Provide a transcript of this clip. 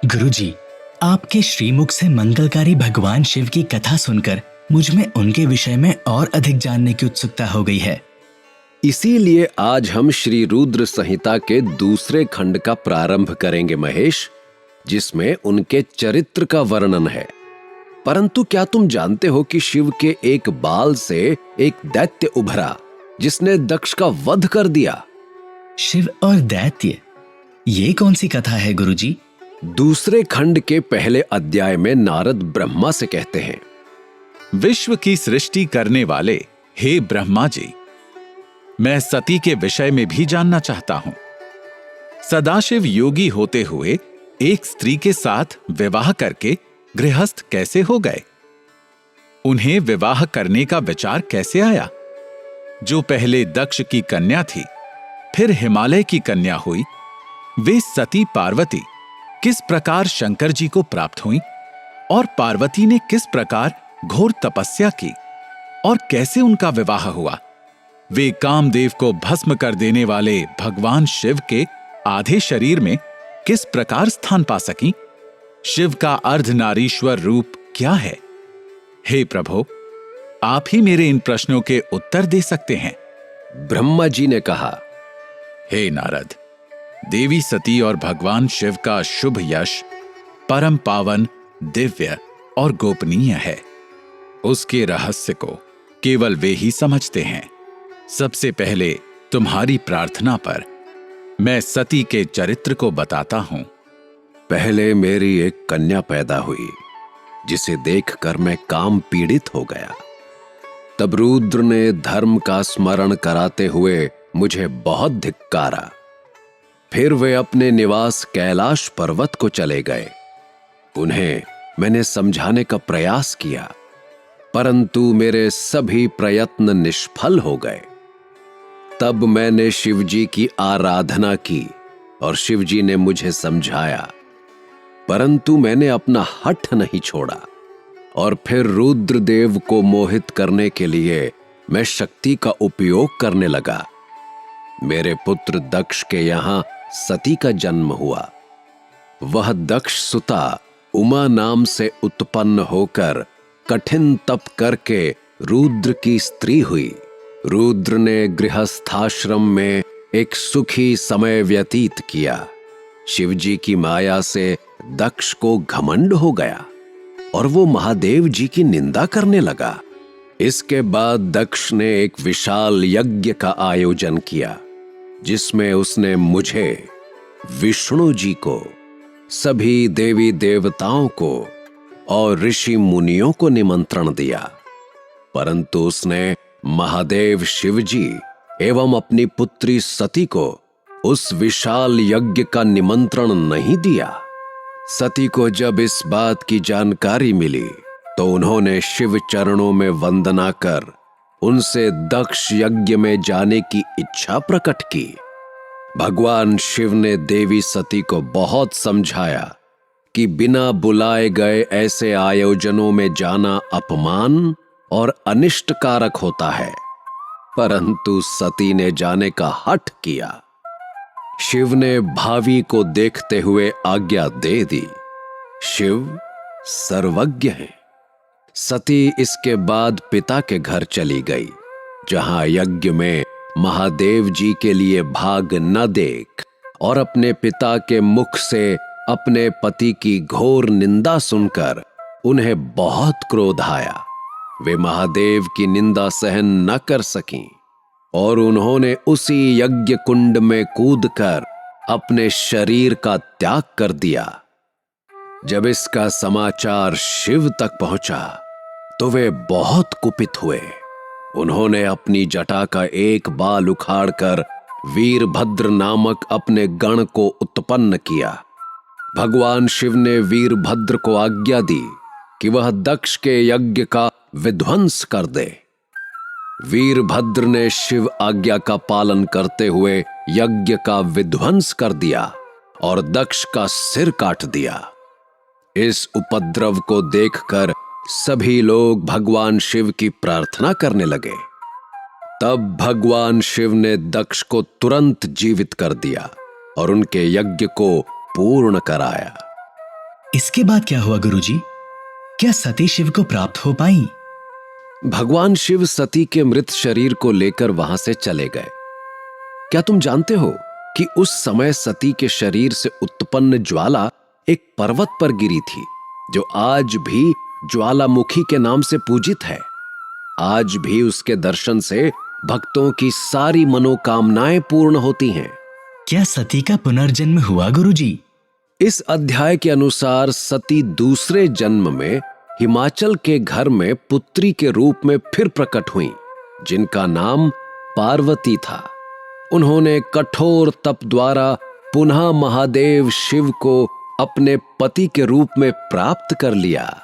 गुरुजी, आपके श्रीमुख से मंगलकारी भगवान शिव की कथा सुनकर मुझ में उनके विषय में और अधिक जानने की उत्सुकता हो गई है। इसीलिए आज हम श्री रुद्र संहिता के दूसरे खंड का प्रारंभ करेंगे महेश, जिसमें उनके चरित्र का वर्णन है। परंतु क्या तुम जानते हो कि शिव के एक बाल से एक दैत्य उभरा जिसने दक्ष का वध कर दिया? शिव और दैत्य, ये कौन सी कथा है गुरुजी? दूसरे खंड के पहले अध्याय में नारद ब्रह्मा से कहते हैं, विश्व की सृष्टि करने वाले हे ब्रह्मा जी, मैं सती के विषय में भी जानना चाहता हूं। सदाशिव योगी होते हुए एक स्त्री के साथ विवाह करके गृहस्थ कैसे हो गए? उन्हें विवाह करने का विचार कैसे आया? जो पहले दक्ष की कन्या थी, फिर हिमालय की कन्या हुई, वे सती पार्वती किस प्रकार शंकर जी को प्राप्त हुई और पार्वती ने किस प्रकार घोर तपस्या की और कैसे उनका विवाह हुआ? वे कामदेव को भस्म कर देने वाले भगवान शिव के आधे शरीर में किस प्रकार स्थान पा सकी? शिव का अर्धनारीश्वर रूप क्या है? हे प्रभु, आप ही मेरे इन प्रश्नों के उत्तर दे सकते हैं। ब्रह्मा जी ने कहा, हे नारद, देवी सती और भगवान शिव का शुभ यश परम पावन, दिव्य और गोपनीय है। उसके रहस्य को केवल वे ही समझते हैं। सबसे पहले तुम्हारी प्रार्थना पर मैं सती के चरित्र को बताता हूं। पहले मेरी एक कन्या पैदा हुई जिसे देखकर मैं काम पीड़ित हो गया। तब रुद्र ने धर्म का स्मरण कराते हुए मुझे बहुत धिक्कारा। फिर वे अपने निवास कैलाश पर्वत को चले गए। उन्हें मैंने समझाने का प्रयास किया, परंतु मेरे सभी प्रयत्न निष्फल हो गए। तब मैंने शिवजी की आराधना की और शिवजी ने मुझे समझाया, परंतु मैंने अपना हठ नहीं छोड़ा और फिर रुद्रदेव को मोहित करने के लिए मैं शक्ति का उपयोग करने लगा। मेरे पुत्र दक्ष के यहां सती का जन्म हुआ। वह दक्ष सुता उमा नाम से उत्पन्न होकर कठिन तप करके रुद्र की स्त्री हुई। रुद्र ने गृहस्थाश्रम में एक सुखी समय व्यतीत किया। शिवजी की माया से दक्ष को घमंड हो गया और वो महादेव जी की निंदा करने लगा। इसके बाद दक्ष ने एक विशाल यज्ञ का आयोजन किया, जिसमें उसने मुझे, विष्णु जी को, सभी देवी देवताओं को और ऋषि मुनियों को निमंत्रण दिया, परंतु उसने महादेव शिवजी एवं अपनी पुत्री सती को उस विशाल यज्ञ का निमंत्रण नहीं दिया। सती को जब इस बात की जानकारी मिली तो उन्होंने शिव चरणों में वंदना कर उनसे दक्ष यज्ञ में जाने की इच्छा प्रकट की। भगवान शिव ने देवी सती को बहुत समझाया कि बिना बुलाए गए ऐसे आयोजनों में जाना अपमान और अनिष्टकारक होता है, परंतु सती ने जाने का हठ किया। शिव ने भावी को देखते हुए आज्ञा दे दी। शिव सर्वज्ञ है। सती इसके बाद पिता के घर चली गई, जहां यज्ञ में महादेव जी के लिए भाग न देख और अपने पिता के मुख से अपने पति की घोर निंदा सुनकर उन्हें बहुत क्रोध आया। वे महादेव की निंदा सहन न कर सकीं और उन्होंने उसी यज्ञ कुंड में कूदकर अपने शरीर का त्याग कर दिया। जब इसका समाचार शिव तक पहुंचा तो वे बहुत कुपित हुए। उन्होंने अपनी जटा का एक बाल उखाड़कर वीरभद्र नामक अपने गण को उत्पन्न किया। भगवान शिव ने वीरभद्र को आज्ञा दी कि वह दक्ष के यज्ञ का विध्वंस कर दे। वीरभद्र ने शिव आज्ञा का पालन करते हुए यज्ञ का विध्वंस कर दिया और दक्ष का सिर काट दिया। इस उपद्रव को देखकर सभी लोग भगवान शिव की प्रार्थना करने लगे। तब भगवान शिव ने दक्ष को तुरंत जीवित कर दिया और उनके यज्ञ को पूर्ण कराया। इसके बाद क्या हुआ गुरुजी? क्या सती शिव को प्राप्त हो पाई? भगवान शिव सती के मृत शरीर को लेकर वहां से चले गए। क्या तुम जानते हो कि उस समय सती के शरीर से उत्पन्न ज्वाला एक पर्वत पर गिरी थी, जो आज भी ज्वालामुखी के नाम से पूजित है। आज भी उसके दर्शन से भक्तों की सारी मनोकामनाएं पूर्ण होती हैं। क्या सती का पुनर्जन्म हुआ गुरुजी? इस अध्याय के अनुसार सती दूसरे जन्म में हिमाचल के घर में पुत्री के रूप में फिर प्रकट हुई, जिनका नाम पार्वती था। उन्होंने कठोर तप द्वारा पुनः महादेव शिव को अपने पति के रूप में प्राप्त कर लिया।